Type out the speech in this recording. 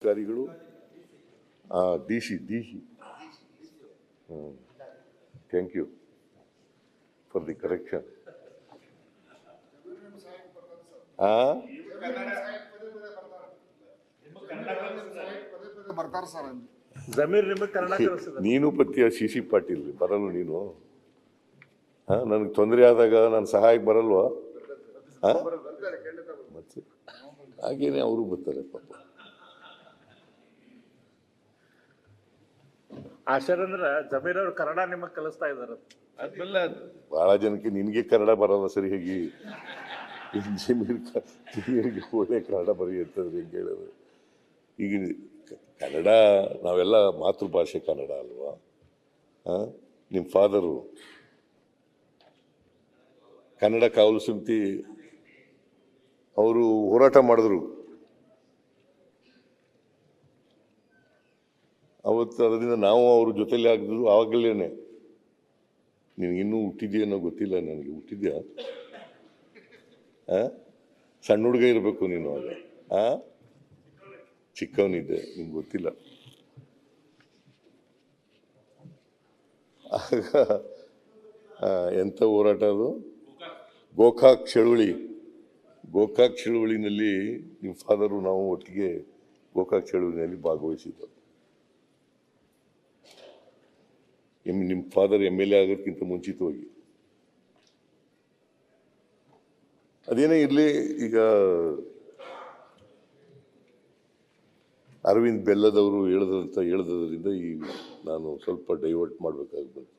ಅಧಿಕಾರಿಗಳು D C thank you for the correction. ನೀನು ಪತ್ಯ ಸಿ ಪಾಟೀಲ್ ಬರಲ್ಲ ನೀನು. ನನಗೆ ತೊಂದರೆ ಆದಾಗ ನಾನು ಸಹಾಯಕ್ಕೆ ಬರಲ್ವಾ? ಮತ್ತೆ ಹಾಗೇನೆ ಅವರು ಬರ್ತಾರೆ ಪಾಪ. ಆಶರ್ ಅಂದ್ರ ಜಮೀರ್ ಅವ್ರು ಕನ್ನಡ ನಿಮಗೆ ಕಲಿಸ್ತಾ ಇದಾರೆ. ಬಹಳ ಜನಕ್ಕೆ ನಿನಗೆ ಕನ್ನಡ ಬರಲ್ಲ ಸರಿ ಹೇಗಿ. ಜಮೀರ್ಗೆ ಒಳ್ಳೆ ಕನ್ನಡ ಬರೆಯುತ್ತಂದ್ರೆ ಹೆಂಗೆ ಹೇಳೋದು? ಈಗ ಕನ್ನಡ ನಾವೆಲ್ಲ ಮಾತೃಭಾಷೆ ಕನ್ನಡ ಅಲ್ವಾ? ನಿಮ್ಮ ಫಾದರು ಕನ್ನಡ ಕಾವಲು ಸಮಿತಿ ಅವರು ಹೋರಾಟ ಮಾಡಿದ್ರು. ಅವತ್ತು ಅದರಿಂದ ನಾವು ಅವ್ರ ಜೊತೆಲಿ ಆಗಿದ್ರು. ಆವಾಗಲೇ ನಿನಗಿನ್ನೂ ಹುಟ್ಟಿದ್ಯೇನೋ ಗೊತ್ತಿಲ್ಲ ನನಗೆ. ಹುಟ್ಟಿದ್ಯಾ? ಸಣ್ಣ ಹುಡುಗ ಇರಬೇಕು ನೀನು ಆಗ. ಚಿಕ್ಕವನಿದ್ದೆ, ನಿಮ್ಗೆ ಗೊತ್ತಿಲ್ಲ. ಆಗ ಎಂಥ ಹೋರಾಟ ಅದು? ಗೋಕಾಕ್ ಚಳುವಳಿನಲ್ಲಿ ನಿಮ್ಮ ಫಾದರು ನಾವು ಒಟ್ಟಿಗೆ ಗೋಕಾಕ್ ಚಳುವಳಿನಲ್ಲಿ ಭಾಗವಹಿಸಿದ್ದು. ನಿಮ್ಮ ಫಾದರ್ MLA ಆಗೋದಕ್ಕಿಂತ ಮುಂಚಿತವಾಗಿ. ಅದೇನೇ ಇರಲಿ, ಈಗ ಅರವಿಂದ್ ಬೆಲ್ಲದವರು ಹೇಳದ್ರಿಂದ ಈ ನಾನು ಸ್ವಲ್ಪ ಡೈವರ್ಟ್ ಮಾಡಬೇಕಾಗಿ ಬಂತು.